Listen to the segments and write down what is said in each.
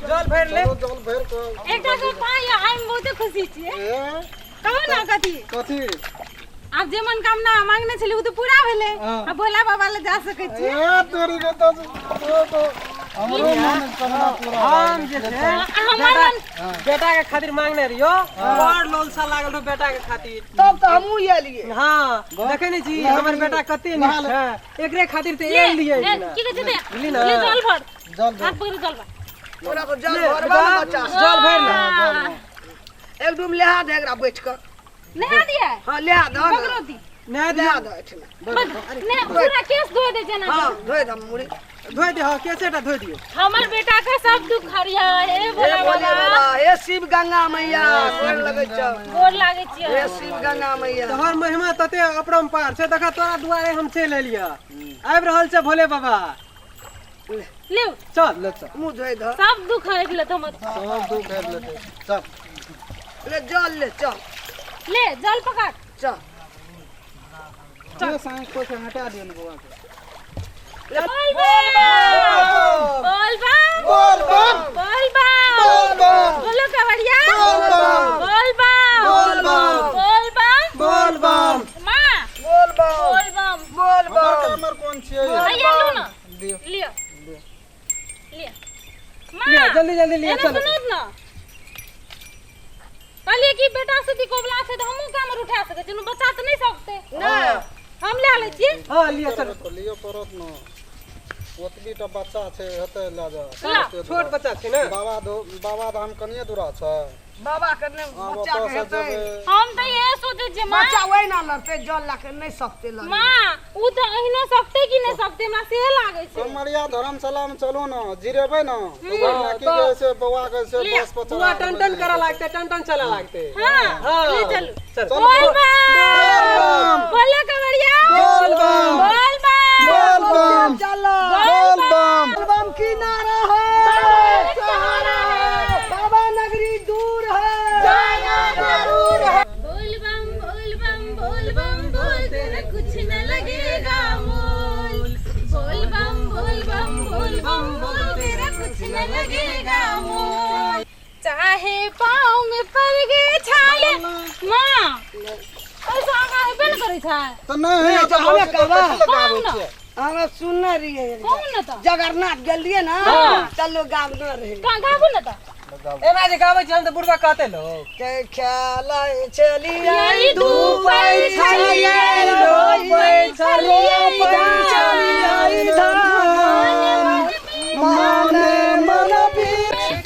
जल भर ले जल भर को एकटा के पाई हम बहुत खुशी छियै कहू ना कथी आप जे मनोकामना मांगने छली उ तो पूरा भेले अब भोला बाबा ले जा सकै छी ए तोरी के तो हमरो मनोकामना पूरा हम जे छै बेटा के खातिर मांगने रहियो बड़ लोलसा लागल रहो बेटा के खातिर तब तो हमहू ये लिए हां देखे नहीं छी हमर बेटा कते नीक है एकरे खातिर ते एल लिए की कहै छै बुझली ना ले जल भर जल हाथ पकड़ जल भर पूरा को जल भरबा बच्चा जल भर ले एक डूम लेहा दे एकरा बैठ कर नहा दिया हां लेहा दो पकड़ो दी नहीं दे लेहा दो एठना ने पूरा केस धोए दे जना हां धोए दम मुड़ी धोइ दे हां कैसेटा धोइ दियो हमर बेटा का सब दुख हरिया हे भोला बाबा हे शिव गंगा मैया गोर लगै छ गोर लागे छी हे शिव गंगा मैया तोहर महिमा तते अपरंपार छै देखा तोरा दुआरे हम चल एलिया आबि रहल छै भोले बाबा ले चल ले चल मुंह धोए दो सब दुख हरि ले हमर सब दुख है लेते सब ले जल ले चल ले जल पकड़ चल चल सांस को से हटा दियो ना बाबा बोल बम बोल बम बोल बम बोल बम बोलो कवड़िया बोल बम बोल बम बोल बम बोल बम बोल बम मां बोल बम बोल बम बोल बम हमर कौन छियै आइए लो ना दियो लियो लियो ले मां जल्दी जल्दी ले चल सुनो ना कहलिए कि बेटा से कोबला से तो हमहू काम उठा सके जनु बचा तो नहीं सकते ना हम ले ले छी हां लियो चल तो लियो परत न ओतबी टा बच्चा छै हते ला जा छोट बच्चा छै ना बाबा धाम कनिए दूरा छै बाबा करने बच्चा के हेतै हम तो ये सोचे जे मां बच्चा वही ना लड़ते जल ला के नहीं सकते लड़ मां उ तो अहिनो सकते कि नहीं सकते हमरा से लागे छै कमरिया धर्मशाला में चलो न जिरेबै न तो वहां की कहै छै बौआ के से बस पर पूरा टन टन करा लागते टन टन चला लागते हां ले चलो चल बोल बम बोलो कवड़िया बोल बम बोल बम बोल बम चलो बोल बम बोल बम की नारा है सहारा है बाबा नगरी दूर है जाना जरूर है बोल बम बोल तेरा कुछ न लगेगा मोल बोल बम बोल तेरा कुछ न लगेगा मोल चाहे पाँव में पड़ गए छाले मां ऐसा का बेल करे छै तो नहीं तो हमें कहबा कौन ना हमें सुनना रही है कौन ना तो जगन्नाथ गेलिए ना चलो गाँव न रहे का गाबू ना तो एना जे गाबै छै हम त बुढ़वा कहते लोग के खेलै चलिए यही डूबै छलिए डूबै चलिए माने मन भी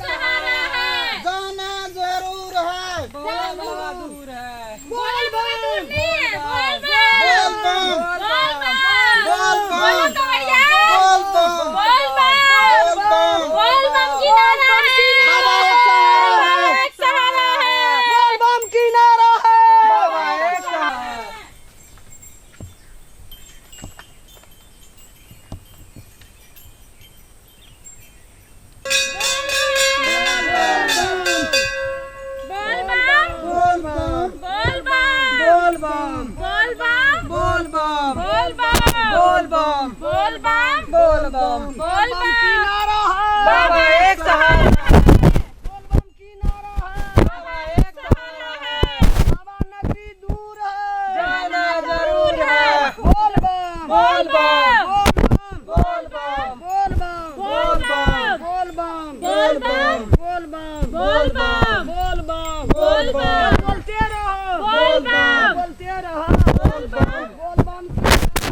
सहारा है जाना जरूर है दूर है बोल बम बोल बोल बम बोल बोल बम कवड़िया बोल बम बोल बम की नारा है एक सहारा है बोल बम की नारा है बोल बम बोल बम बोल बम बोल बम बोल बम बोल बम बोल बम बोल बम बोल बम बोल बम बोल की बम नारा है बाबा एक सहारा बोल बम की नारा है बाबा एक सहारा है बाबा नगरी दूर है जाना जरूर है बोल बम बोल बम बोल बम बोल बम बोल बम बोल बम बोल बम बोल बम बोल बम बोल बम बोल बम बोलते रहो बोल बम बोलते रहो बोल बम बोल बम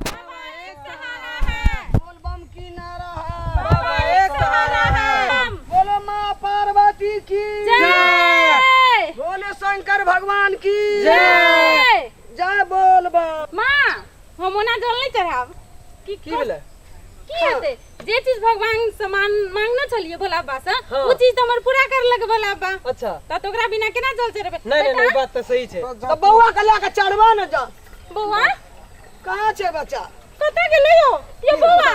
बाबा एक सहारा है बोल बम की नारा है बाबा एक सहारा है बोलो माँ पार्वती की जय बोले शंकर भगवान की जय जय बोल बम मां हम ओना जल नहीं चढ़ाब की भेलै की हेतै जे चीज भगवान सामान मांगने छलिए भोला बाबा से हाँ। उ चीज तो हमर पूरा कर लगे भोला बाबा अच्छा त ओकरा बिना केना जल चढ़ेबै नहीं बात तो सही छै तो बउआ के लेके चढ़बा न जा बौआ कहाँ छे बच्चा कतऽ गेलै यो ये बौआ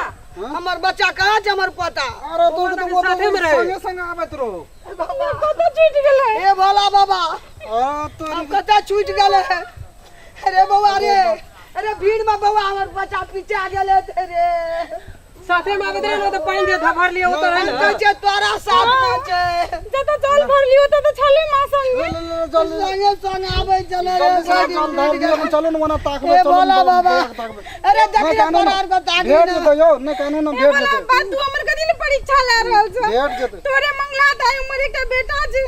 हमर बच्चा कहाँ छे हमर पोता अरे तू तो वो साथे में रहे। संगे संगे आबत रहो कतऽ छूट गेलै ए भोला बाबा आ तो अब कतऽ छूट गेले अरे बउआ रे अरे भीड़ में बउआ हमर बच्चा पीछे गेले रे साथे में आवे न तो पानी दे धभर लियो तो है ना कचे तोरा साथ पहुंचे जब जल भर लियो तो छले मां संग जल्दी संगे संग आवे चले रे जल्दी से चल धर दियो चलो न वना ताक में ए चलो बोला बाबा अरे देखिए तोरार को ताक भेट जतो यो न कानून न भेट जतो बात तू हमर कदी ले परीक्षा ले रहल छ भेट जतो तोरे मंगला दाई उमर के बेटा छै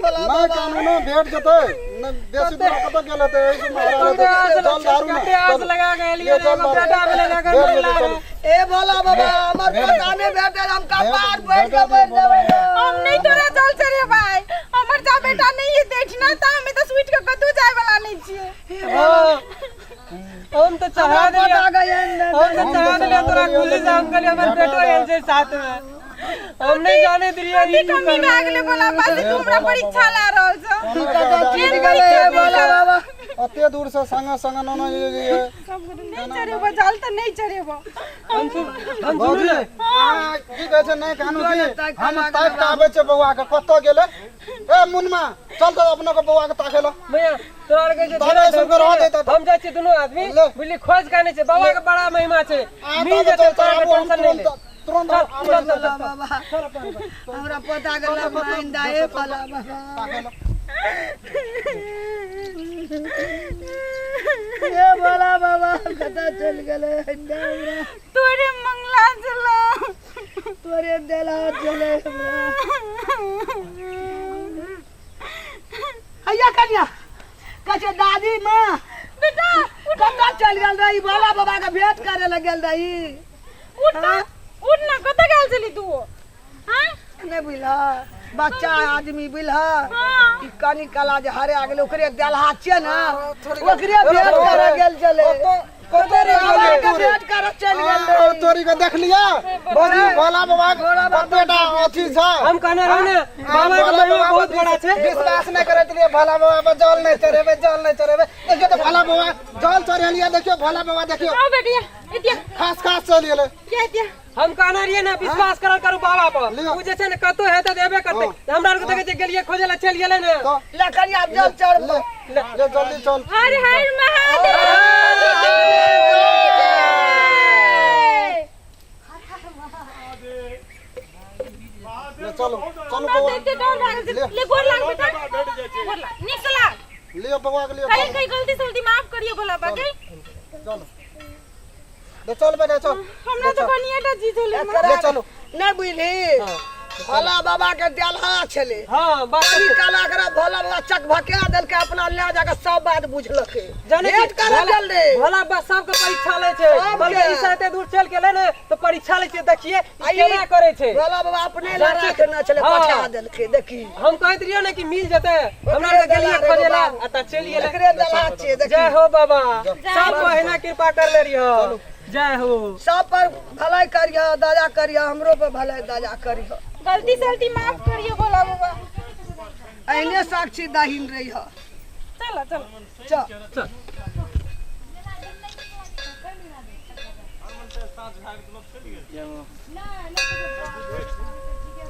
ना कानून भेट जतो न बेसी दूर कत गेले ते ऐसे मारा चल दारू न आज लगा के लिए बेटा में लगा कर ए बोला बाबा हमर पता ने बेटे हम कपार बैठ के बैठ जावे हम नहीं तोरा चल से रे भाई हमर जा बेटा नहीं ये देखना त हमें तो स्वीट के कदू जाय वाला नहीं छिए हम तो चढ़ा दे पता गए हम तो चढ़ा दे तोरा गुल्ली से अंकल हमर बेटो एल से साथ में हम नहीं जाने दिया री तू कमी में अगले बोला बस तू हमरा परीक्षा ला रहल छ ठीक गले बोला बाबा अते दूर से संग संग न ये नहीं चढ़ेबो जल त नहीं चढ़ेबो हम भौजी की कहै छै नहीं कानून की हम ताक आबै छै बौआ के कत गेले ए मुनमा चल तो अपना को बौआ के ताके लो भैया तोरा के जे ताके सुनकर रह दे हम जाय छी दोनों आदमी बुल्ली खोज काने छै बाबा के बड़ा महिमा छै मिल जेते तोरा के टेंशन नहीं ले तुरंत बाबा हमरा पता गला माइंदा ए बोला बाबा ये बोला बाबा कता चल गले तोरे मंगला चला तोरे देला चले हमरा हैया कन्या कचे दादी मां बेटा कता चल गेल रही बोला बाबा के भेंट करे लग गेल रही उठ ना कत गेल छली तू हां ने बुझला बच्चा आदमी बुझला ई कनी कला जे हरे आ गेल ओकरे देलहा छिए ना ओकरे भेंट करे गेल चले कते रे बाबा के भेंट करे चल गेल तोरी के देख लिया भौजी भोला बाबा बेटा अथी छ हम कहने रहो ना बाबा के महिमा बहुत बड़ा छै विश्वास नहीं करत लिए भोला बाबा पर जल नहीं चढ़ेबे देखियो तो भोला बाबा जल चढ़ेलिया देखियो भोला बाबा देखियो आओ बेटिया इतिया खास चल गेले क्या इतिया हम कहना रहिए ना विश्वास करल करू बाबा पर उ जे छै ने कतो है त देबे करते हमरा आर के देखे जे गेलिए खोजे ला चल गेले ने तो ले कन्या जल चढ़ ले जल्दी चल हर हर महादेव ले चलो चलो ना बाबा देखते डर लागल छै ले गोर लाग बेटा गोर लाग निकला लियो बाबा के लियो कहीं कहीं गलती सलती माफ करियो भोला बाबा चलो ले चल बेटा चल हमरा तो बनियाटा चीज होले ले चलो नहीं बुझली भोला बाबा के देलहा छले हां बात कनी कला करे भोला बाबा चक भके देल के अपना ले जाके सब बात बुझलके जाने भेंट करे गेल रे भोला बा सबके परीक्षा ले छै बल्कि ई साथे दूर चल गेले ने तो परीक्षा ले छै देखिए केना करे छै भोला बाबा अपने ला रखना छले पठा देल के देखी हम कहत रहियो ने कि मिल जते हमरा के गेलिए खोजेला आ त चल गेले एकरे देलहा छे देखी जय हो बाबा सब बहना कृपा कर ले रियो जय हो सब पर भलाई करियो दया करियो हमरो पर भलाई दया करियो गलती सलती माफ करियो भोला बाबा ऐने साक्षी दाहिन रही हो चलो चलो चल चल ना